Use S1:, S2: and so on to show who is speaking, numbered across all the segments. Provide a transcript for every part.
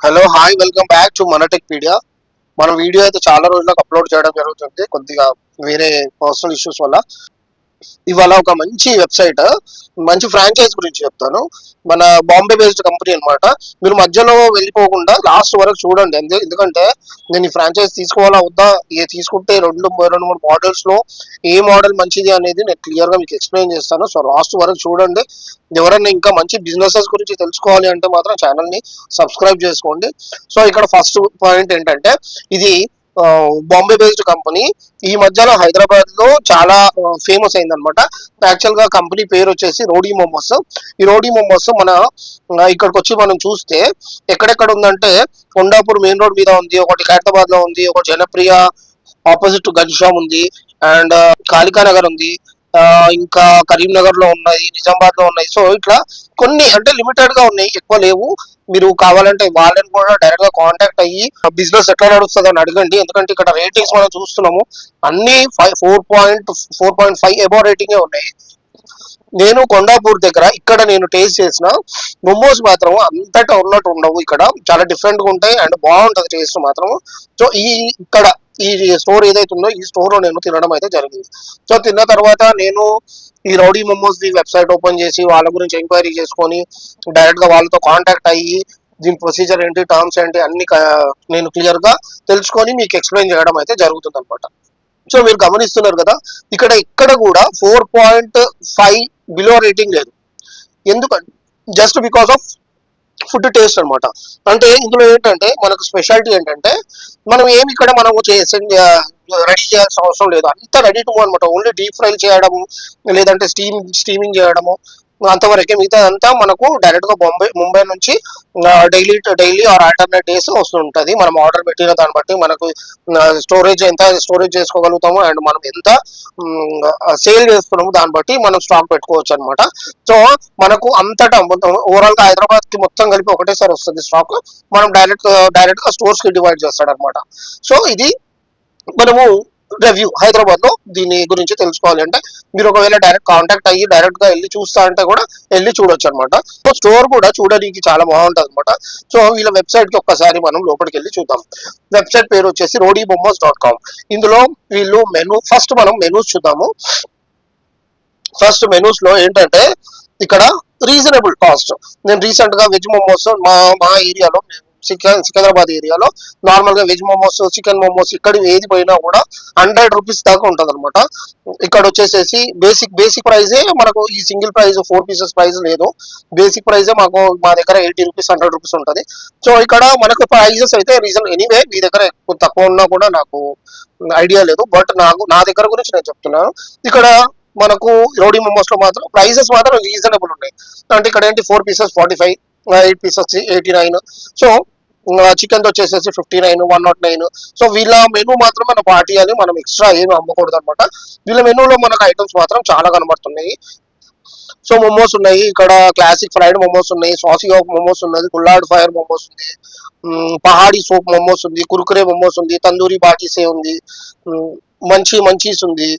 S1: Hello hi welcome back to మన Techpedia. మన video అయితే చాలా రోజులకు అప్లోడ్ చేయడం జరుగుతుంది, కొద్దిగా వేరే పర్సనల్ ఇష్యూస్ వల్ల. ఇవాళ ఒక మంచి వెబ్సైట్, మంచి ఫ్రాంచైజ్ గురించి చెప్తాను. మన బాంబే బేస్డ్ కంపెనీ అన్నమాట. మీరు మధ్యలో వెళ్ళిపోకుండా లాస్ట్ వరకు చూడండి. ఎందుకంటే నేను ఈ ఫ్రాంచైజ్ తీసుకోవాలా వద్దా, ఏ తీసుకుంటే రెండు మూడు మోడల్స్ లో ఏ మోడల్ మంచిది అనేది నేను క్లియర్ గా మీకు ఎక్స్ప్లెయిన్ చేస్తాను. సో లాస్ట్ వరకు చూడండి. ఎవరైనా ఇంకా మంచి బిజినెసెస్ గురించి తెలుసుకోవాలి అంటే మాత్రం ఛానల్ ని సబ్స్క్రైబ్ చేసుకోండి. సో ఇక్కడ ఫస్ట్ పాయింట్ ఏంటంటే, ఇది బాంబే బేస్డ్ కంపెనీ. ఈ మధ్యలో హైదరాబాద్ లో చాలా ఫేమస్ అయింది అనమాట. యాక్చువల్ గా కంపెనీ పేరు వచ్చేసి రోడీ మోమోస్. ఈ రోడీ మోమోస్ మన ఇక్కడికి వచ్చి మనం చూస్తే ఎక్కడెక్కడ ఉందంటే, కొండాపూర్ మెయిన్ రోడ్ మీద ఉంది, ఒకటి ఖైరతాబాద్ లో ఉంది, ఒకటి జనప్రియ ఆపోజిట్ గన్షామ్ ఉంది, అండ్ కాళికా నగర్ ఉంది, ఇంకా కరీంనగర్ లో ఉన్నాయి, నిజామాబాద్ లో ఉన్నాయి. సో ఇట్లా కొన్ని అంటే లిమిటెడ్ గా ఉన్నాయి, ఎక్కువ లేవు. మీరు కావాలంటే వాళ్ళని కూడా డైరెక్ట్ గా కాంటాక్ట్ అయ్యి బిజినెస్ ఎట్లా నడుస్తుంది అని అడగండి. ఎందుకంటే ఇక్కడ రేటింగ్స్ మనం చూస్తున్నాము, అన్ని 4.5 ఎబో రేటింగే ఉన్నాయి. నేను కొండాపూర్ దగ్గర ఇక్కడ నేను టేస్ట్ చేసిన మోమోస్ మాత్రం అంతటా ఉన్నట్టు ఉండవు. ఇక్కడ చాలా డిఫరెంట్ గా ఉంటాయి అండ్ బాగుంటది టేస్ట్ మాత్రం. సో ఇక్కడ ఈ స్టోర్ ఏదైతే ఉందో ఈ స్టోర్ లో నేను తినడం అయితే జరిగింది. సో తిన్న తర్వాత నేను ఈ rowdy momos the website open చేసి వాళ్ళ గురించి ఎంక్వైరీ చేసుకొని డైరెక్ట్ గా వాళ్ళతో కాంటాక్ట్ అయ్యి దీని ప్రొసీజర్ ఏంటి, టర్మ్స్ ఏంటి అన్ని నేను క్లియర్ గా తెలుసుకొని మీకు ఎక్స్ప్లెయిన్ చేయడం అయితే జరుగుతుంది అనమాట. సో మీరు గమనిస్తున్నారు కదా, ఇక్కడ కూడా 4.5 బిలో రేటింగ్ లేదు. ఎందుకంటే just because of food taste అనమాట. అంటే ఇందులో ఏంటంటే మనకు స్పెషాలిటీ ఏంటంటే, మనం ఏమి ఇక్కడ మనం రెడీ చేయాల్సిన అవసరం లేదు, అంతా రెడీ టు అనమాట. ఓన్లీ డీప్ ఫ్రై చేయడము, లేదంటే స్టీమింగ్ చేయడము, అంతవరకే. మిగతా అంతా మనకు డైరెక్ట్ గా ముంబై నుంచి డైలీ ఆర్ ఆల్టర్నేట్ డేస్ వస్తుంటది. మనం ఆర్డర్ పెట్టిన దాన్ని బట్టి మనకు ఎంత స్టోరేజ్ చేసుకోగలుగుతాము అండ్ మనం ఎంత సేల్ చేస్తున్నాము దాన్ని బట్టి మనం స్టాక్ పెట్టుకోవచ్చు అనమాట. సో మనకు అంతటా ఓవరాల్ గా హైదరాబాద్ కి మొత్తం కలిపి ఒకటేసారి వస్తుంది స్టాక్. మనం డైరెక్ట్ గా స్టోర్స్ కి డివైడ్ చేస్తాడు అనమాట. సో ఇది మనము రివ్యూ హైదరాబాద్ లో దీని గురించి తెలుసుకోవాలి అంటే, మీరు ఒకవేళ డైరెక్ట్ కాంటాక్ట్ అయ్యి డైరెక్ట్ గా వెళ్ళి చూస్తా అంటే కూడా వెళ్ళి చూడొచ్చు అనమాట. సో స్టోర్ కూడా చూడడానికి చాలా బాగుంటది అనమాట. సో వీళ్ళ వెబ్సైట్ కి ఒక్కసారి మనం లోపలికి వెళ్ళి చూద్దాం. వెబ్సైట్ పేరు వచ్చేసి rodymomos.com. ఇందులో వీళ్ళు మనం మెనూస్ చూద్దాము. ఫస్ట్ మెనూస్ లో ఏంటంటే ఇక్కడ రీజనబుల్ కాస్ట్. నేను రీసెంట్ గా వెజ్ మోమోస్ మా ఏరియాలో, సికింద్రాబాద్ ఏరియాలో నార్మల్ గా వెజ్ మోమోస్, చికెన్ మోమోస్ ఇక్కడ ఏది పోయినా కూడా 100 రూపీస్ దాకా ఉంటది అనమాట. ఇక్కడ వచ్చేసేసి బేసిక్ ప్రైజే మనకు. ఈ సింగిల్ ప్రైజ్ 4 పీసెస్ ప్రైజ్ లేదు, బేసిక్ ప్రైజే మా దగ్గర 80 రూపీస్ 100 రూపీస్ ఉంటది. సో ఇక్కడ మనకు ప్రైజెస్ అయితే రీజన్ ఎనీవే, మీ దగ్గర ఎక్కువ తక్కువ ఉన్నా కూడా నాకు ఐడియా లేదు, బట్ నా దగ్గర గురించి నేను చెప్తున్నాను. ఇక్కడ మనకు రోడీ మోమోస్ లో మాత్రం ప్రైజెస్ మాత్రం రీజనబుల్ ఉన్నాయి. అంటే ఇక్కడ ఏంటి 4 పీసెస్ 45, 8 పీసెస్ 89. సో చికెన్ వచ్చేసేసి 59, 109. సో వీళ్ళ మెనూ మాత్రం మనం పాటియాలి, మనం ఎక్స్ట్రా ఏమి అమ్మకూడదు అనమాట. వీళ్ళ మెనూలో మనకు ఐటమ్స్ మాత్రం చాలా కనబడుతున్నాయి. సో మోమోస్ ఉన్నాయి ఇక్కడ, క్లాసిక్ ఫ్రైడ్ మోమోస్ ఉన్నాయి, సాసీ ఆఫ్ మోమోస్ ఉన్నది, కుల్లాడ్ ఫైర్ మోమోస్ ఉంది, పహాడీ సోప్ మోమోస్ ఉంది, కుర్కురే మోమోస్ ఉంది, తందూరి బాటీసే ఉంది, మంచీస్ ఉంది,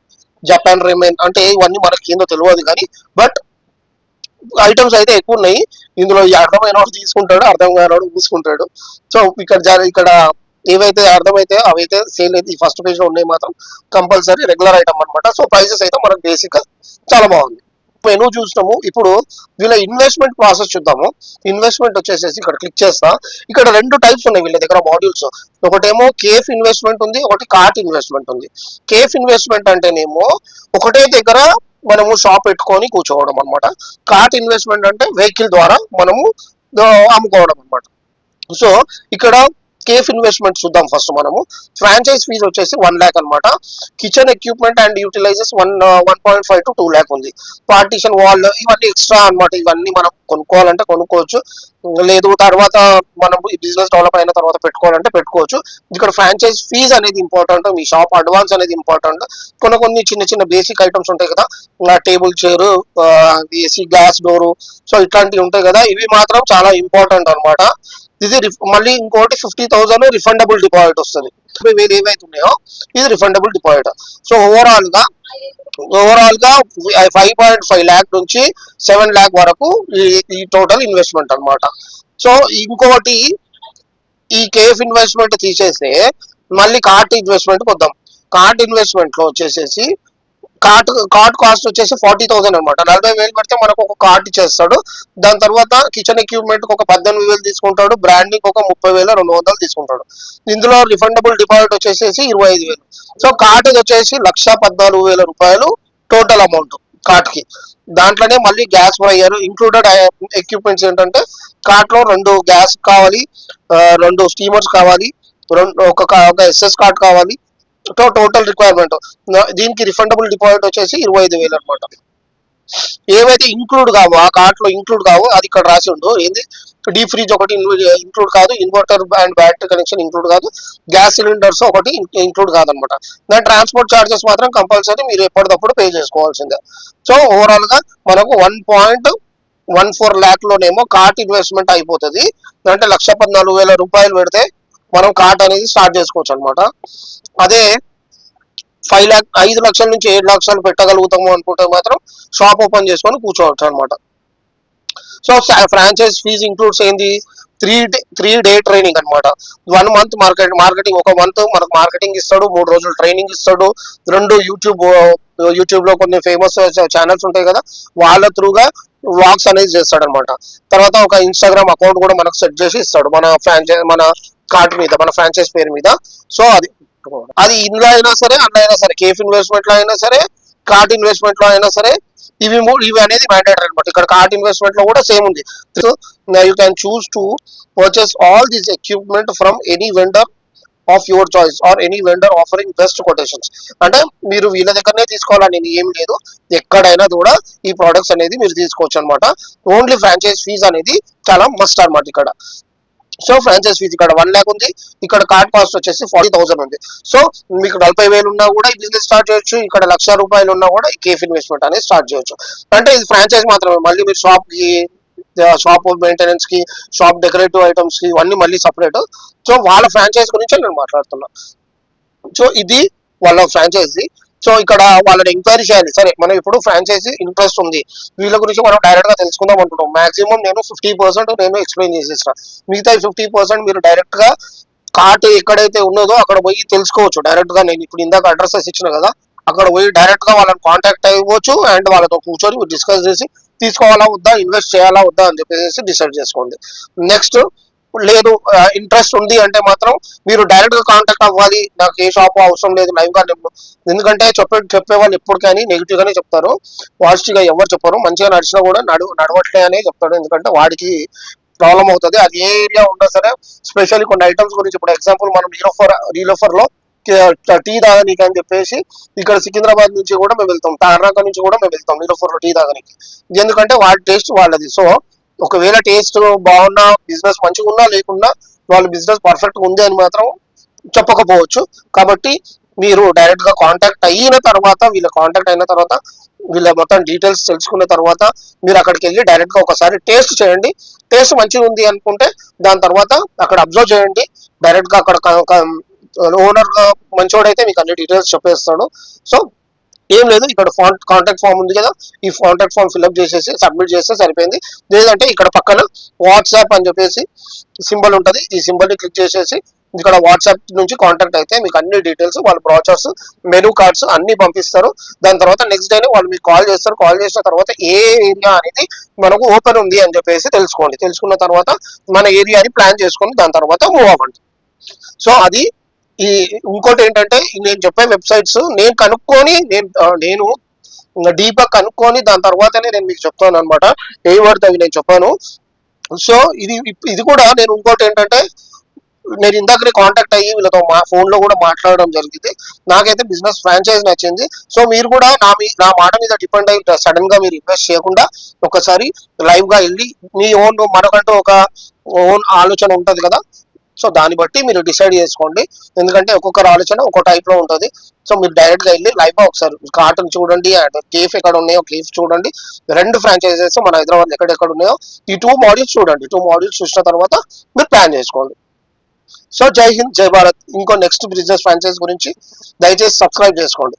S1: జపాన్ రేమెన్. అంటే ఇవన్నీ మనకి ఏందో తెలియదు కానీ బట్ ఐటమ్స్ అయితే ఎక్కువ ఉన్నాయి. ఇందులో అర్థమైన వాడు తీసుకుంటాడు, అర్థం కాని వాడు చూసుకుంటాడు. సో ఇక్కడ ఏవైతే అర్థమైతే అవైతే సేల్ అయితే ఈ ఫస్ట్ పేజ్ లో ఉన్నాయి మాత్రం కంపల్సరీ రెగ్యులర్ ఐటమ్ అనమాట. సో ప్రైసెస్ అయితే మనకు బేసిక్ గా చాలా బాగుంది. మెనూ చూసినాము. ఇప్పుడు వీళ్ళ ఇన్వెస్ట్మెంట్ ప్రాసెస్ చూద్దాము. ఇన్వెస్ట్మెంట్ వచ్చేసేసి ఇక్కడ క్లిక్ చేస్తా. ఇక్కడ 2 టైప్స్ ఉన్నాయి వీళ్ళ దగ్గర మాడ్యూల్స్. ఒకటేమో కేఫ్ ఇన్వెస్ట్మెంట్ ఉంది, ఒకటి కార్ట్ ఇన్వెస్ట్మెంట్ ఉంది. కేఫ్ ఇన్వెస్ట్మెంట్ అంటేనేమో ఒకటే దగ్గర మనము షాప్ పెట్టుకొని కూర్చోవడం అనమాట. కార్ట్ ఇన్వెస్ట్మెంట్ అంటే వెహికల్ ద్వారా మనము అమ్ముకోవడం అనమాట. సో ఇక్కడ కేఫ్ ఇన్వెస్ట్మెంట్ చూద్దాం. ఫస్ట్ మనము ఫ్రాంచైజ్ ఫీజ్ వచ్చేసి 1 lakh అనమాట. Kitchen equipment and utilises 1.5 to 2 lakh ఉంది. పార్టీషన్ వాల్ ఇవన్నీ ఎక్స్ట్రా అనమాట. ఇవన్నీ మనం కొనుక్కోవాలంటే కొనుక్కోవచ్చు, లేదు తర్వాత మనం బిజినెస్ డెవలప్ అయిన తర్వాత పెట్టుకోవాలంటే పెట్టుకోవచ్చు. ఇక్కడ ఫ్రాంచైజ్ ఫీజ్ అనేది ఇంపార్టెంట్, మీ షాప్ అడ్వాన్స్ అనేది ఇంపార్టెంట్. కొన్ని చిన్న బేసిక్ ఐటమ్స్ ఉంటాయి కదా, table chair, AC, glass door, so ఇట్లాంటివి ఉంటాయి కదా, ఇవి మాత్రం చాలా ఇంపార్టెంట్ అనమాట. ఇది మళ్ళీ ఇంకోటి 50,000 రిఫండబుల్ డిపాజిట్ వస్తుంది. ఏవైతే ఉన్నాయో ఇది రిఫండబుల్ డిపాజిట్. సో ఓవరాల్ గా 5.5 lakh నుంచి 7 lakh వరకు ఈ టోటల్ ఇన్వెస్ట్మెంట్ అనమాట. సో ఇంకోటి ఈ కేఫ్ ఇన్వెస్ట్మెంట్ తీసేస్తే మళ్ళీ కార్ట్ ఇన్వెస్ట్మెంట్ వద్దాం. కార్ట్ ఇన్వెస్ట్మెంట్ లో వచ్చేసేసి కార్ట్ కాస్ట్ వచ్చేసి 40,000 అనమాట. 40,000 పెడితే మనకు ఒక కార్ట్ ఇచ్చేస్తాడు. దాని తర్వాత కిచెన్ ఎక్విప్మెంట్ ఒక 18,000 తీసుకుంటాడు. బ్రాండింగ్ ఒక 30,200 తీసుకుంటాడు. ఇందులో రిఫండబుల్ డిపాజిట్ వచ్చేసి 25,000. సో కార్ట్ వచ్చేసి 1,14,000 రూపాయలు టోటల్ అమౌంట్ కార్ట్ కి. దాంట్లోనే మళ్ళీ గ్యాస్ ఫ్రైయర్ ఇంక్లూడెడ్ ఎక్విప్మెంట్స్ ఏంటంటే కార్ట్ లో 2 గ్యాస్ కావాలి, 2 స్టీమర్స్ కావాలి, ఒక ఎస్ఎస్ కార్ట్ కావాలి. టోటల్ రిక్వైర్మెంట్ దీనికి రిఫండబుల్ డిపాజిట్ వచ్చేసి 25,000 అనమాట. ఏవైతే ఇంక్లూడ్ కావు ఆ కార్ట్ లో ఇంక్లూడ్ కావు అది ఇక్కడ రాసి ఉండు. ఏంది డీప్ ఫ్రిడ్జ్ ఒకటి ఇంక్లూడ్ కాదు, inverter and battery connection include కాదు, గ్యాస్ సిలిండర్స్ ఒకటి ఇంక్లూడ్ కాదనమాట. దాని ట్రాన్స్పోర్ట్ చార్జెస్ మాత్రం కంపల్సరీ మీరు ఎప్పటికప్పుడు పే చేసుకోవాల్సిందే. సో ఓవరాల్ గా మనకు 1.14 lakh లోనేమో కార్ట్ ఇన్వెస్ట్మెంట్ అయిపోతుంది. అంటే 1,14,000 రూపాయలు పెడితే మనం కార్ట్ అనేది స్టార్ట్ చేసుకోవచ్చు అనమాట. అదే 5 లక్షల నుంచి 7 లక్షలు పెట్టగలుగుతాము అనుకుంటే మాత్రం షాప్ ఓపెన్ చేసుకొని కూర్చోవచ్చు అనమాట. సో ఫ్రాంచైజ్ ఫీజ్ ఇంక్లూడ్స్ ఏంది, 3 day ట్రైనింగ్ అనమాట. 1 month మార్కెటింగ్, ఒక మంత్ మనకు మార్కెటింగ్ ఇస్తాడు, 3 రోజులు ట్రైనింగ్ ఇస్తాడు. 2 యూట్యూబ్ లో కొన్ని ఫేమస్ ఛానల్స్ ఉంటాయి కదా, వాళ్ళ త్రూగా వ్లాగ్స్ అనేది చేస్తాడు అనమాట. తర్వాత ఒక ఇన్స్టాగ్రామ్ అకౌంట్ కూడా మనకు సెట్ చేసి ఇస్తాడు మన కార్ట్ మీద, మన ఫ్రాంచైజ్ పేరు మీద. సో అది ఇందులో అయినా సరే, అందులో అయినా సరే, కేఫ్ ఇన్వెస్ట్మెంట్ లో అయినా సరే, కార్ట్ ఇన్వెస్ట్మెంట్ లో అయినా సరే, ఇవి అనేది మ్యాండేటరీ అనమాట. ఇక్కడ కార్ట్ ఇన్వెస్ట్మెంట్ లో కూడా సేమ్ ఉంది. So you can choose to purchase all this equipment from any vendor of your choice or any vendor offering best quotations. అంటే మీరు వీళ్ళ దగ్గరనే తీసుకోవాలని ఏం లేదు, ఎక్కడైనా కూడా ఈ ప్రొడక్ట్స్ అనేది మీరు తీసుకోవచ్చు అనమాట. ఓన్లీ ఫ్రాంచైజ్ ఫీజ్ అనేది చాలా మస్ట్ అనమాట ఇక్కడ. సో ఫ్రాంచైజ్ ఫీజ్ ఇక్కడ 1 lakh ఉంది, ఇక్కడ కార్డ్ కాస్ట్ వచ్చేసి 40,000 ఉంది. సో మీకు 40,000 ఉన్నా కూడా ఈ బిజినెస్ స్టార్ట్ చేయొచ్చు, ఇక్కడ 1,00,000 రూపాయలు ఉన్నా కూడా ఈ కేఫ్ ఇన్వెస్ట్మెంట్ అనేది స్టార్ట్ చేయొచ్చు. అంటే ఇది ఫ్రాంచైజ్ మాత్రమే. మళ్ళీ మీరు షాప్ మెయింటెనెన్స్ కి, షాప్ డెకరేటివ్ ఐటమ్స్ కి ఇవన్నీ మళ్ళీ సపరేట్. సో వాళ్ళ ఫ్రాంచైజ్ గురించి నేను మాట్లాడుతున్నా. సో ఇది వాళ్ళ ఫ్రాంచైజీ. సో ఇక్కడ వాళ్ళని ఎంక్వైరీ చేయాలి. సరే మనం ఇప్పుడు ఫ్రాంచైజీ ఇంట్రెస్ట్ ఉంది, వీళ్ళ గురించి మనం డైరెక్ట్ గా తెలుసుకుందాం అనుకుంటాం. మాక్సిమం నేను 50% నేను ఎక్స్ప్లెయిన్ చేసేసిన, మిగతా 50% మీరు డైరెక్ట్ గా కార్ట్ ఎక్కడైతే ఉన్నదో అక్కడ పోయి తెలుసుకోవచ్చు. డైరెక్ట్ గా నేను ఇప్పుడు ఇందాక అడ్రసెస్ ఇచ్చిన కదా, అక్కడ పోయి డైరెక్ట్ గా వాళ్ళని కాంటాక్ట్ అవ్వచ్చు అండ్ వాళ్ళతో కూర్చొని డిస్కస్ చేసి తీసుకోవాలా వద్దా, ఇన్వెస్ట్ చేయాలా వద్దా అని చెప్పేసి డిసైడ్ చేసుకోండి. నెక్స్ట్ లేదు ఇంట్రెస్ట్ ఉంది అంటే మాత్రం మీరు డైరెక్ట్ గా కాంటాక్ట్ అవ్వాలి. నాకు ఏ షాప్ అవసరం లేదు లైవ్ గా, ఎందుకంటే చెప్పే వాళ్ళు ఎప్పుడు కానీ నెగిటివ్ గానే చెప్తారు, పాజిటివ్ గా ఎవరు చెప్పరు. మంచిగా నడిచినా కూడా నడవట్లే అనే చెప్తాడు, ఎందుకంటే వాడికి ప్రాబ్లం అవుతుంది. అది ఏ ఏరియా ఉన్నా సరే, స్పెషల్లీ కొన్ని ఐటమ్స్ గురించి. ఇప్పుడు ఎగ్జాంపుల్ మనం నీలోఫర్ లో టీ తాగనీకి అని చెప్పేసి ఇక్కడ సికింద్రాబాద్ నుంచి కూడా మేము వెళ్తాం, తార్నాక నుంచి కూడా మేము వెళ్తాం నీలోఫర్ లో టీ తాగనీకి. ఎందుకంటే వాడి టేస్ట్ వాళ్ళది. సో ఒకవేళ టేస్ట్ బాగున్నా, బిజినెస్ మంచిగా ఉన్నా లేకున్నా, వాళ్ళ బిజినెస్ పర్ఫెక్ట్ ఉంది అని మాత్రం చెప్పకపోవచ్చు. కాబట్టి మీరు డైరెక్ట్ గా కాంటాక్ట్ అయిన తర్వాత, వీళ్ళ మొత్తం డీటెయిల్స్ తెలుసుకున్న తర్వాత మీరు అక్కడికి వెళ్ళి డైరెక్ట్ గా ఒకసారి టేస్ట్ చేయండి. టేస్ట్ మంచిగా ఉంది అనుకుంటే దాని తర్వాత అక్కడ అబ్జర్వ్ చేయండి. డైరెక్ట్ గా అక్కడ ఓనర్ మంచోడైతే మీకు అన్ని డీటెయిల్స్ చెప్పేస్తాడు. సో ఏం లేదు, ఇక్కడ కాంటాక్ట్ ఫామ్ ఉంది కదా, ఈ కాంటాక్ట్ ఫామ్ ఫిల్అప్ చేసేసి సబ్మిట్ చేస్తే సరిపోయింది. లేదంటే ఇక్కడ పక్కన వాట్సాప్ అని చెప్పేసి సింబల్ ఉంటుంది, ఈ సింబల్ ని క్లిక్ చేసేసి ఇక్కడ వాట్సాప్ నుంచి కాంటాక్ట్ అయితే మీకు అన్ని డీటెయిల్స్, వాళ్ళ బ్రోచర్స్, మెనూ కార్డ్స్ అన్ని పంపిస్తారు. దాని తర్వాత నెక్స్ట్ డేనే వాళ్ళు మీకు కాల్ చేస్తారు. కాల్ చేసిన తర్వాత ఏ ఏరియా అనేది మనకు ఓపెన్ ఉంది అని చెప్పేసి తెలుసుకోండి. తెలుసుకున్న తర్వాత మన ఏరియాని ప్లాన్ చేసుకొని దాని తర్వాత మూవ్ అవ్వండి. సో అది ఇంకోటి ఏంటంటే, నేను చెప్పే వెబ్సైట్స్ నేను కనుక్కొని నేను డీప్ గా కనుక్కొని దాని తర్వాతనే నేను మీకు చెప్తాను అనమాట. ఏ వర్డ్ అవి నేను చెప్పాను. సో ఇది కూడా నేను ఇంకోటి ఏంటంటే, నేను ఇందాకనే కాంటాక్ట్ అయ్యి వీళ్ళతో ఫోన్ లో కూడా మాట్లాడడం జరిగింది. నాకైతే బిజినెస్ ఫ్రాంచైజ్ నచ్చింది. సో మీరు కూడా నా మాట మీద డిపెండ్ అయ్యి సడన్ గా మీరు ఇన్వెస్ట్ చేయకుండా ఒకసారి లైవ్ గా వెళ్ళి మీ మనకంటూ ఒక ఓన్ ఆలోచన ఉంటది కదా, సో దాన్ని బట్టి మీరు డిసైడ్ చేసుకోండి. ఎందుకంటే ఒక్కొక్కరు ఆలోచన ఒక్కో టైప్ లో ఉంటుంది. సో మీరు డైరెక్ట్ గా వెళ్ళి లైవ్ గా ఒకసారి కార్టన్ చూడండి, అండ్ కేఫ్ ఎక్కడ ఉన్నాయో కేఫ్ చూడండి. 2 ఫ్రాంచైజెస్ మన హైదరాబాద్ ఎక్కడెక్కడ ఉన్నాయో ఈ 2 మాడ్యూల్స్ చూడండి. 2 మాడ్యూల్స్ చూసిన తర్వాత మీరు ప్లాన్ చేసుకోండి. సో జై హింద్, జై భారత్. ఇంకో నెక్స్ట్ బిజినెస్ ఫ్రాంచైజ్ గురించి దయచేసి సబ్స్క్రైబ్ చేసుకోండి.